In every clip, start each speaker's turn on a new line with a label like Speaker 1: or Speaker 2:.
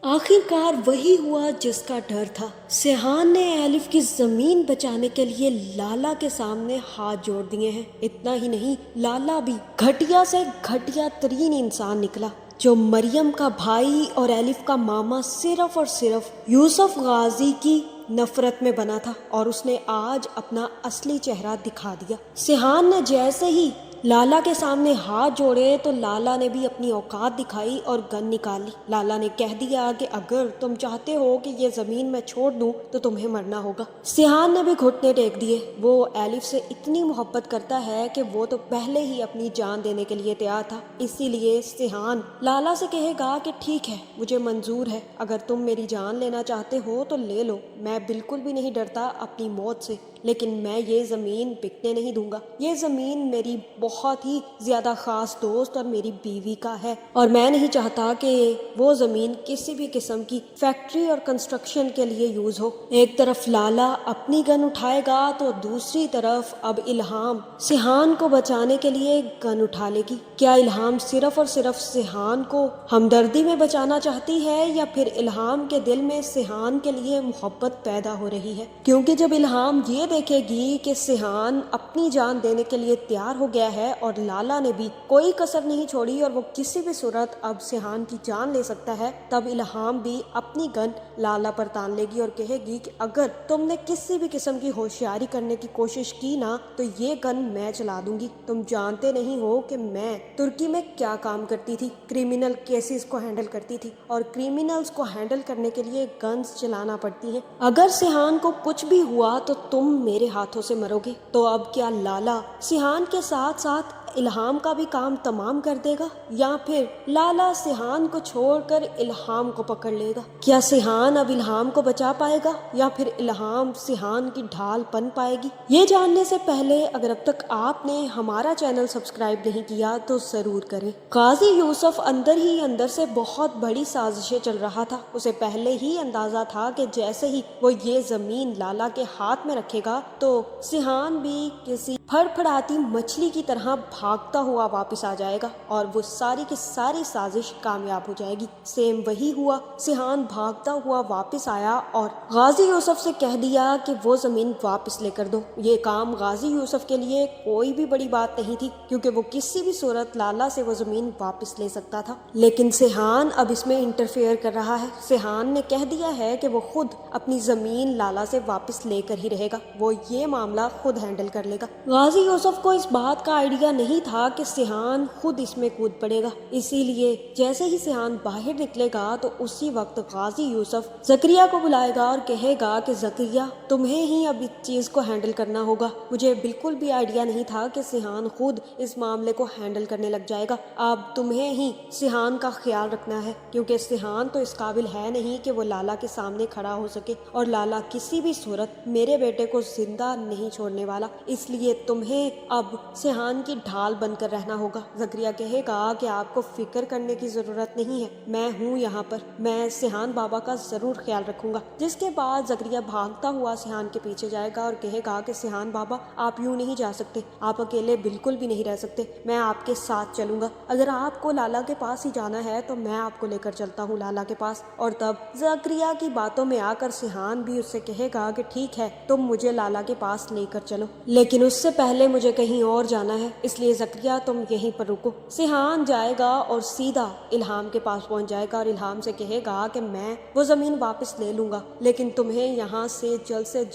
Speaker 1: آخرکار وہی ہوا جس کا ڈر تھا۔ سیحان نے ایلف کی زمین بچانے کے لیے لالا کے سامنے ہاتھ جوڑ دیے ہیں۔ اتنا ہی نہیں، لالا بھی گھٹیا سے گھٹیا ترین انسان نکلا، جو مریم کا بھائی اور ایلف کا ماما صرف اور صرف یوسف غازی کی نفرت میں بنا تھا، اور اس نے آج اپنا اصلی چہرہ دکھا دیا۔ سیحان نے جیسے ہی لالا کے سامنے ہاتھ جوڑے تو لالا نے بھی اپنی اوقات دکھائی اور گن نکال لی۔ لالا نے کہہ دیا کہ اگر تم چاہتے ہو کہ یہ زمین میں چھوڑ دوں تو تمہیں مرنا ہوگا۔ سیحان نے بھی گھٹنے ٹیک دیے۔ وہ ایلف سے اتنی محبت کرتا ہے کہ وہ تو پہلے ہی اپنی جان دینے کے لیے تیار تھا، اسی لیے سیحان لالا سے کہے گا کہ ٹھیک ہے، مجھے منظور ہے، اگر تم میری جان لینا چاہتے ہو تو لے لو، میں بالکل بھی نہیں ڈرتا اپنی موت سے، لیکن میں یہ زمین بکنے نہیں دوں گا۔ یہ زمین میری بہت ہی زیادہ خاص دوست اور میری بیوی کا ہے، اور میں نہیں چاہتا کہ وہ زمین کسی بھی قسم کی فیکٹری اور کنسٹرکشن کے لیے یوز ہو۔ ایک طرف لالا اپنی گن اٹھائے گا تو دوسری طرف اب الہام سیحان کو بچانے کے لیے گن اٹھا لے گی۔ کیا الہام صرف اور صرف سیحان کو ہمدردی میں بچانا چاہتی ہے، یا پھر الہام کے دل میں سیحان کے لیے محبت پیدا ہو رہی ہے؟ کیونکہ جب الہام یہ دیکھے گی کہ سیحان اپنی جان دینے کے لیے تیار ہو گیا ہے اور لالا نے بھی کوئی کسر نہیں چھوڑی اور وہ کسی بھی صورت اب سیحان کی جان لے سکتا ہے، تب الہام بھی اپنی گن لالا پر تان لے گی اور کہے گی کہ اگر تم نے کسی بھی قسم کی ہوشیاری کرنے کی کوشش کی نا تو یہ گن میں چلا دوں گی۔ تم جانتے نہیں ہو کہ میں ترکی میں کیا کام کرتی تھی، کریمنل کیسز کو ہینڈل کرتی تھی، اور کریمنلز کو ہینڈل کرنے کے لیے گنز چلانا پڑتی ہیں۔ اگر سیحان کو کچھ بھی ہوا تو تم میرے ہاتھوں سے مرو گے۔ تو اب کیا لالا سیحان کے ساتھ ساتھ الہام کا بھی کام تمام کر دے گا، یا پھر لالا سیحان کو چھوڑ کر الہام کو پکڑ لے گا؟ کیا سیحان اب الہام کو بچا پائے گا، یا پھر الہام سیحان کی ڈھال بن پائے گی؟ یہ جاننے سے پہلے اگر اب تک آپ نے ہمارا چینل سبسکرائب نہیں کیا تو ضرور کریں۔ غازی یوسف اندر ہی اندر سے بہت بڑی سازشیں چل رہا تھا۔ اسے پہلے ہی اندازہ تھا کہ جیسے ہی وہ یہ زمین لالا کے ہاتھ میں رکھے گا تو سیحان بھی کسی پھڑ پھڑاتی مچھلی کی طرح بھاگتا ہوا واپس آ جائے گا اور وہ ساری کی ساری سازش کامیاب ہو جائے گی۔ سیم وہی ہوا، سیحان بھاگتا ہوا واپس آیا اور غازی یوسف سے کہہ دیا کہ وہ زمین واپس لے کر دو۔ یہ کام غازی یوسف کے لیے کوئی بھی بڑی بات نہیں تھی، کیونکہ وہ کسی بھی صورت لالا سے وہ زمین واپس لے سکتا تھا، لیکن سیحان اب اس میں انٹرفیئر کر رہا ہے۔ سیحان نے کہہ دیا ہے کہ وہ خود اپنی زمین لالا سے واپس لے کر ہی رہے گا، وہ یہ معاملہ خود ہینڈل کر لے گا۔ غازی یوسف کو اس بات کا آئیڈیا نہیں تھا کہ سیحان خود اس میں کود پڑے گا، اسی لیے جیسے ہی سیحان باہر نکلے گا تو اسی وقت غازی یوسف زکریا کو بلائے گا اور کہے گا کہ زکریا، تمہیں ہی اب اس چیز کو ہینڈل کرنا ہوگا۔ مجھے بالکل بھی آئیڈیا نہیں تھا کہ سیحان خود اس معاملے کو ہینڈل کرنے لگ جائے گا۔ اب تمہیں ہی سیحان کا خیال رکھنا ہے، کیونکہ سیحان تو اس قابل ہے نہیں کہ وہ لالا کے سامنے کھڑا ہو سکے، اور لالا کسی بھی صورت میرے بیٹے کو زندہ نہیں چھوڑنے والا، اس لیے تمہیں اب سیحان کی ڈھال بن کر رہنا ہوگا۔ زکریا کہے گا کہ آپ کو فکر کرنے کی ضرورت نہیں ہے، میں ہوں یہاں پر، میں سیحان بابا کا ضرور خیال رکھوں گا۔ جس کے بعد زکریا بھاگتا ہوا سیحان کے پیچھے جائے گا اور کہے گا کہ سیحان بابا، آپ یوں نہیں جا سکتے، آپ اکیلے بالکل بھی نہیں رہ سکتے، میں آپ کے ساتھ چلوں گا۔ اگر آپ کو لالا کے پاس ہی جانا ہے تو میں آپ کو لے کر چلتا ہوں لالا کے پاس۔ اور تب زکریا کی باتوں میں آ کر سیحان بھی اس سے کہے گا کہ ٹھیک ہے، تم مجھے لالا کے پاس لے کر چلو، لیکن اس سے پہلے مجھے کہیں اور جانا ہے، اس لیے زکریا تم یہیں پر رکو۔ سیحان جائے گا اور سیدھا الہام کے پاس پہنچ جائے گا اور الہام سے کہے گا کہ میں وہ زمین واپس لے لوں گا، لیکن تمہیں یہاں سے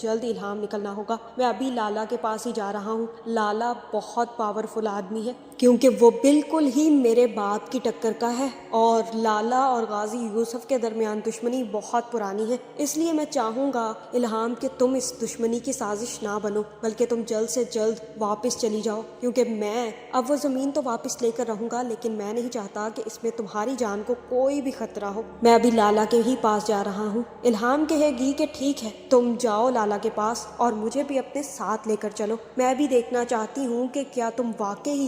Speaker 1: جلد الہام نکلنا ہوگا۔ میں ابھی لالا کے پاس ہی جا رہا ہوں۔ لالا بہت پاورفل آدمی ہے، کیونکہ وہ بالکل ہی میرے باپ کی ٹکر کا ہے، اور لالا اور غازی یوسف کے درمیان دشمنی بہت پرانی ہے، اس لیے میں چاہوں گا الہام کہ تم اس دشمنی کی سازش نہ بنو، بلکہ تم جلد سے جلد واپس چلی جاؤ، کیونکہ میں اب وہ زمین تو واپس لے کر رہوں گا، لیکن میں نہیں چاہتا کہ اس میں تمہاری جان کو کوئی بھی خطرہ ہو۔ میں ابھی لالا کے ہی پاس جا رہا ہوں۔ الہام کہے گی کہ ٹھیک ہے، تم جاؤ لالا کے پاس اور مجھے بھی اپنے ساتھ لے کر چلو، میں بھی دیکھنا چاہتی ہوں کہ کیا تم واقعی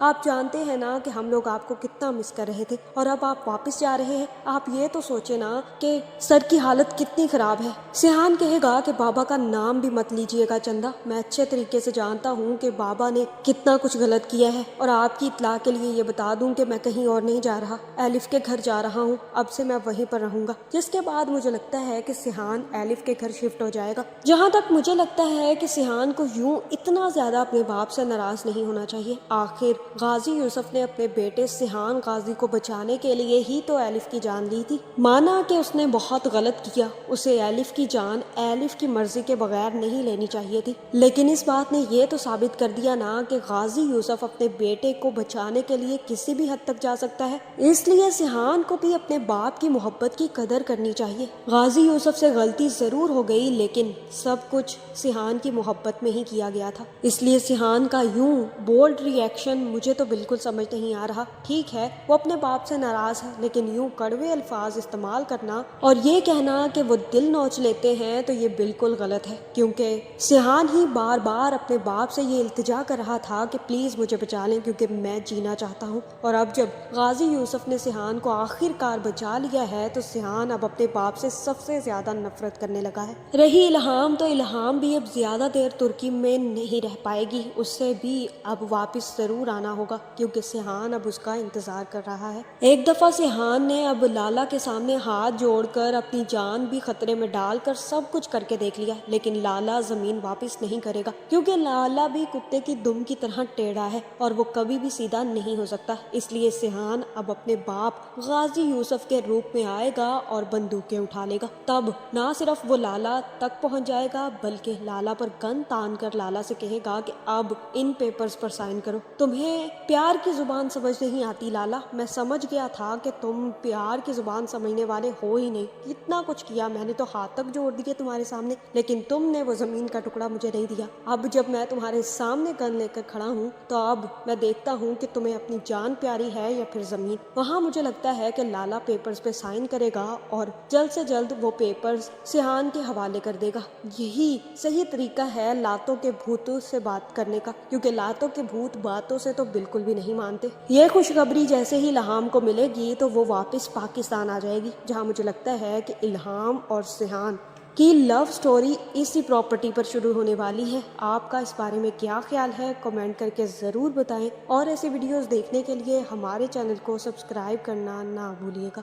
Speaker 1: آپ جانتے ہیں نا کہ ہم لوگ آپ کو کتنا مس کر رہے تھے اور اب آپ واپس جا رہے ہیں. آپ یہ تو سوچے نا کہ سر کی حالت کتنی خراب ہے. سیحان کہے گا کہ بابا کا نام بھی مت لیجیے گا چندا، میں اچھے طریقے سے جانتا ہوں کہ بابا نے کتنا کچھ غلط کیا ہے، اور آپ کی اطلاع کے لیے یہ بتا دوں کہ میں کہیں اور نہیں جا رہا، ایلف کے گھر جا رہا ہوں، اب سے میں وہیں پر رہوں گا. جس کے بعد مجھے لگتا ہے کہ سیحان ایلف کے گھر شفٹ ہو جائے گا. جہاں تک مجھے لگتا ہے کہ سیحان کو یوں اتنا زیادہ اپنے باپ سے ناراض نہیں ہونا چاہیے. آخر غازی یوسف نے اپنے بیٹے سیحان غازی کو بچانے کے لیے ہی تو ایلف کی جان لی تھی. مانا کہ اس نے بہت غلط کیا، اسے ایلف کی جان ایلف کی مرضی کے بغیر نہیں لینی چاہیے تھی، لیکن اس بات نے یہ تو ثابت کر دیا نا کہ غازی یوسف اپنے بیٹے کو بچانے کے لیے کسی بھی حد تک جا سکتا ہے. اس لیے سیحان کو بھی اپنے باپ کی محبت کی قدر کرنی چاہیے. غازی یوسف سے غلطی ضرور ہو گئی، لیکن سب کچھ سیحان کی محبت میں ہی کیا گیا تھا. اس لیے سیحان کا یوں بولڈ ری ایکشن مجھے تو بالکل سمجھ نہیں آ رہا. ٹھیک ہے وہ اپنے باپ سے ناراض ہے، لیکن یوں کڑوے الفاظ استعمال کرنا اور یہ کہنا کہ وہ دل نوچ لیتے ہیں تو یہ بالکل غلط ہے، کیونکہ سیحان ہی بار بار اپنے باپ سے یہ التجا کر رہا تھا کہ پلیز مجھے بچا لیں کیونکہ میں جینا چاہتا ہوں. اور اب جب غازی یوسف نے سیحان کو آخر کار بچا لیا ہے تو سیحان اب اپنے باپ سے سب سے زیادہ نفرت کرنے لگا ہے. رہی الہام تو الہام بھی اب زیادہ دیر ترکی میں نہیں رہ پائے گی، اس سے بھی اب واپس ضرور آنا ہوگا کیونکہ سیحان اب اس کا انتظار کر رہا ہے. ایک دفعہ سیحان نے اب لالا کے سامنے ہاتھ جوڑ کر اپنی جان بھی خطرے میں ڈال کر سب کچھ کر کے دیکھ لیا، لیکن لالا زمین واپس نہیں کرے گا کیونکہ لالا بھی کتے کی دم کی طرح ٹیڑھا ہے اور وہ کبھی بھی سیدھا نہیں ہو سکتا. اس لیے سیحان اب اپنے باپ غازی یوسف کے روپ میں آئے گا اور بندوقیں اٹھا لے گا. تب نہ صرف وہ لالا تک پہنچ جائے گا بلکہ لالا پر گن تان کر لالا سے کہے گا کہ اب ان پیپرز پر سائن کرو. تمہیں پیار کی زبان سمجھ نہیں آتی لالا، میں سمجھ گیا تھا کہ تم پیار کی زبان سمجھنے والے ہو ہی نہیں. کتنا کچھ کیا میں نے تو ہاتھ تک جوڑ دیے تمہارے سامنے، لیکن تم نے وہ زمین کا ٹکڑا مجھے نہیں دیا. اب جب میں تمہارے سامنے گن لے کر کھڑا ہوں تو اب میں دیکھتا ہوں کہ تمہیں اپنی جان پیاری ہے یا پھر زمین. وہاں مجھے لگتا ہے کہ لالا پیپرز پہ سائن کرے گا اور جلد سے جلد وہ پیپرز سیحان کے حوالے کر دے گا. یہی صحیح طریقہ ہے لاتوں کے بھوتوں سے بات کرنے کا، کیونکہ لاتوں کے بھوت باتوں سے تو بالکل بھی نہیں مانتے. یہ خوشخبری جیسے ہی الہام کو ملے گی تو وہ واپس پاکستان آ جائے گی، جہاں مجھے لگتا ہے کہ الہام اور سیحان کی لو سٹوری اسی پراپرٹی پر شروع ہونے والی ہے. آپ کا اس بارے میں کیا خیال ہے کمنٹ کر کے ضرور بتائیں، اور ایسی ویڈیوز دیکھنے کے لیے ہمارے چینل کو سبسکرائب کرنا نہ بھولیے گا.